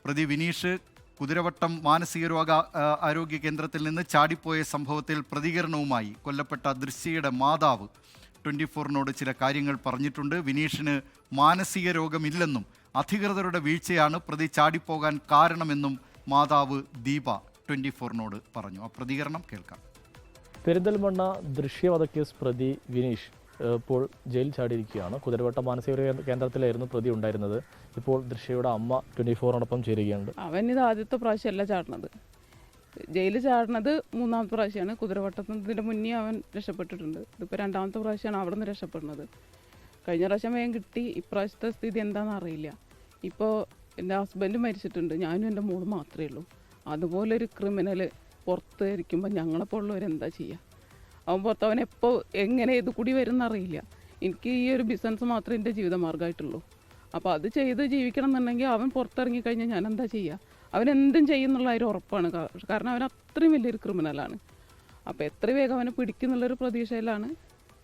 പ്രതി വിനീഷ് കുതിരവട്ടം മാനസിക ആരോഗ്യ കേന്ദ്രത്തിൽ നിന്ന് ചാടിപ്പോയ സംഭവത്തിൽ പ്രതികരണവുമായി കൊല്ലപ്പെട്ട ദൃശ്യയുടെ മാതാവ് 24-നോട് ചില കാര്യങ്ങൾ പറഞ്ഞിട്ടുണ്ട്. വിനീഷിന് മാനസിക രോഗമില്ലെന്നും അധികൃതരുടെ വീഴ്ചയാണ് പ്രതി ചാടിപ്പോകാൻ കാരണമെന്നും മാതാവ് ദീപ 24-നോട് പറഞ്ഞു. ആ പ്രതികരണം കേൾക്കാം. പെരിന്തൽമണ്ണ ദൃശ്യവധക്കേസ് പ്രതി വിനീഷ് ഇപ്പോൾ ജയിൽ ചാടിയിരിക്കുകയാണ്. കുതിരവട്ടം മാനസിക കേന്ദ്രത്തിലായിരുന്നു പ്രതി ഉണ്ടായിരുന്നത്. ഇപ്പോൾ ദൃശ്യയുടെ അമ്മ 24-നോടൊപ്പം ചേരുകയുണ്ട്. അവൻ ഇത് ആദ്യത്തെ പ്രാവശ്യമല്ല ചാടുന്നത്, ജയിലിൽ ചാടുന്നത് 3-ാമത്തെ പ്രാവശ്യമാണ്. കുതിരവട്ടത്തിൻ്റെ മുന്നേ അവൻ രക്ഷപ്പെട്ടിട്ടുണ്ട്. ഇതിപ്പോൾ 2-ാമത്തെ പ്രാവശ്യമാണ് അവിടെ നിന്ന് രക്ഷപ്പെടുന്നത്. കഴിഞ്ഞ പ്രാവശ്യം വേഗം കിട്ടി. ഇപ്രാവശ്യത്തെ സ്ഥിതി എന്താണെന്ന് അറിയില്ല. ഇപ്പോൾ എൻ്റെ ഹസ്ബൻഡ് മരിച്ചിട്ടുണ്ട്, ഞാനും എൻ്റെ മോള് മാത്രമേ ഉള്ളൂ. അതുപോലൊരു ക്രിമിനൽ പുറത്ത് ഇരിക്കുമ്പോൾ ഞങ്ങളെപ്പോലുള്ളവരെന്താ ചെയ്യുക? അവൻ പുറത്ത് അവൻ എപ്പോൾ എങ്ങനെ ഇത് കൂടി വരുമെന്നറിയില്ല. എനിക്ക് ഈ ഒരു ബിസിനസ് മാത്രമേ എൻ്റെ ജീവിതമാർഗ്ഗമായിട്ടുള്ളൂ. അപ്പോൾ അത് ചെയ്ത് ജീവിക്കണം എന്നുണ്ടെങ്കിൽ അവൻ പുറത്തിറങ്ങിക്കഴിഞ്ഞാൽ ഞാൻ എന്താ ചെയ്യുക? അവൻ എന്തും ചെയ്യുന്നുള്ള ഒരു ഉറപ്പാണ്. കാരണം അവൻ അത്രയും വലിയൊരു ക്രിമിനലാണ്. അപ്പോൾ എത്ര വേഗം അവനെ പിടിക്കുന്നുള്ളൊരു പ്രതീക്ഷയിലാണ്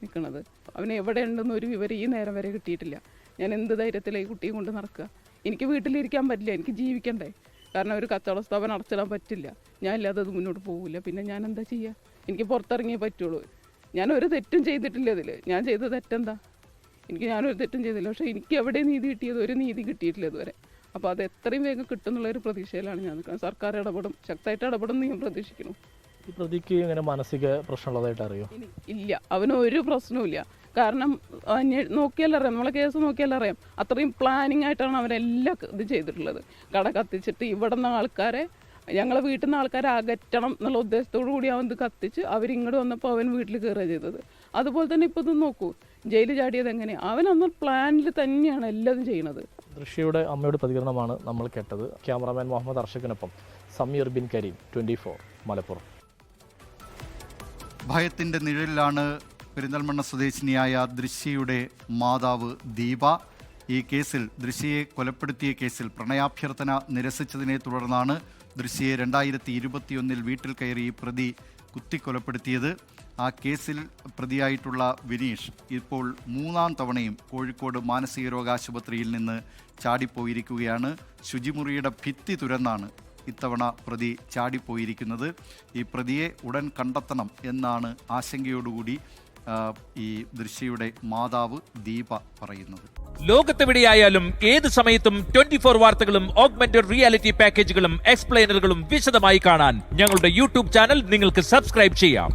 നിൽക്കുന്നത്. അവൻ എവിടെ ഉണ്ടെന്ന് ഒരു വിവരം ഈ നേരം വരെ കിട്ടിയിട്ടില്ല. ഞാൻ എന്ത് ധൈര്യത്തിലാണ് ഈ കുട്ടിയും കൊണ്ട് നടക്കുക? എനിക്ക് വീട്ടിലിരിക്കാൻ പറ്റില്ല, എനിക്ക് ജീവിക്കണ്ടേ? കാരണം ഒരു കച്ചവട സ്ഥാപനം അടച്ചിടാൻ പറ്റില്ല. ഞാൻ ഇല്ലാതെ അത് മുന്നോട്ട് പോകില്ല. പിന്നെ ഞാൻ എന്താ ചെയ്യുക? എനിക്ക് പുറത്തിറങ്ങിയേ പറ്റുള്ളൂ. ഞാനൊരു തെറ്റും ചെയ്തിട്ടില്ല ഇതിൽ. ഞാൻ ചെയ്ത തെറ്റെന്താ? ഞാനൊരു തെറ്റും ചെയ്തില്ല. പക്ഷേ എനിക്ക് എവിടെ നീതി കിട്ടിയത്? ഒരു നീതി കിട്ടിയിട്ടില്ല ഇതുവരെ. അപ്പോൾ അത് എത്രയും വേഗം കിട്ടുന്നുള്ളൊരു പ്രതീക്ഷയിലാണ് ഞാൻ നിൽക്കുന്നത്. സർക്കാർ ഇടപെടും, ശക്തമായിട്ട് ഇടപെടും ഞാൻ പ്രതീക്ഷിക്കുന്നു. ഈ പ്രതിക്ക് ഇങ്ങനെ മാനസിക പ്രശ്നമുള്ളതായിട്ട് അറിയോ? ഇല്ല, അവന് ഒരു പ്രശ്നവുമില്ല. കാരണം നോക്കിയാലറിയാം, നമ്മളെ കേസ് നോക്കിയാലറിയാം. അത്രയും പ്ലാനിങ് ആയിട്ടാണ് അവരെല്ലാം ഇത് ചെയ്തിട്ടുള്ളത്. കട കത്തിച്ചിട്ട് ഇവിടെ നിന്ന് ആൾക്കാരെ, ഞങ്ങളെ വീട്ടിൽ നിന്ന് ആൾക്കാരെ അകറ്റണം എന്നുള്ള ഉദ്ദേശത്തോടു കൂടി അവൻ ഇത് കത്തിച്ച് അവരിങ്ങോട്ട് വന്നപ്പോൾ അവൻ വീട്ടിൽ കയറുക ചെയ്തത്. അതുപോലെ തന്നെ ഇപ്പോൾ ഇത് നോക്കൂ, ജയിലിൽ ചാടിയത് എങ്ങനെയാണ്? അവൻ അന്ന് പ്ലാനിൽ തന്നെയാണ് എല്ലാതും ചെയ്യുന്നത്. ദൃശ്യയുടെ അമ്മയുടെ പ്രതികരണമാണ് നമ്മൾ കേട്ടത്. ക്യാമറാമാൻ മുഹമ്മദ് അർഷക്കിനൊപ്പം സമീർ ബിൻ കരീം, 24 മലപ്പുറം. ഭയത്തിൻ്റെ നിഴലിലാണ് പെരിന്തൽമണ്ണ സ്വദേശിനിയായ ദൃശ്യയുടെ മാതാവ് ദീപ. ഈ കേസിൽ ദൃശ്യയെ കൊലപ്പെടുത്തിയ കേസിൽ പ്രണയാഭ്യർത്ഥന നിരസിച്ചതിനെ തുടർന്നാണ് ദൃശ്യയെ 2021 വീട്ടിൽ കയറി ഈ പ്രതി കുത്തിക്കൊലപ്പെടുത്തിയത്. ആ കേസിൽ പ്രതിയായിട്ടുള്ള വിനീഷ് ഇപ്പോൾ 3-ാം തവണയും കോഴിക്കോട് മാനസികരോഗാശുപത്രിയിൽ നിന്ന് ചാടിപ്പോയിരിക്കുകയാണ്. ശുചിമുറിയുടെ ഭിത്തി തുരന്നാണ് ഇത്തവണ പ്രതി ചാടിപ്പോയിരിക്കുന്നത്. ഈ പ്രതിയെ ഉടൻ കണ്ടെത്തണം എന്നാണ് ആശങ്കയോടുകൂടി ഈ ദൃശ്യയുടെ മാതാവ് ദീപ പറയുന്നത്. ലോകത്തെവിടെയായാലും ഏത് സമയത്തും 24 വാർത്തകളും ഓഗ്മെന്റഡ് റിയാലിറ്റി പാക്കേജുകളും എക്സ്പ്ലെയിനറുകളും വിശദമായി കാണാൻ ഞങ്ങളുടെ യൂട്യൂബ് ചാനൽ നിങ്ങൾക്ക് സബ്സ്ക്രൈബ് ചെയ്യാം.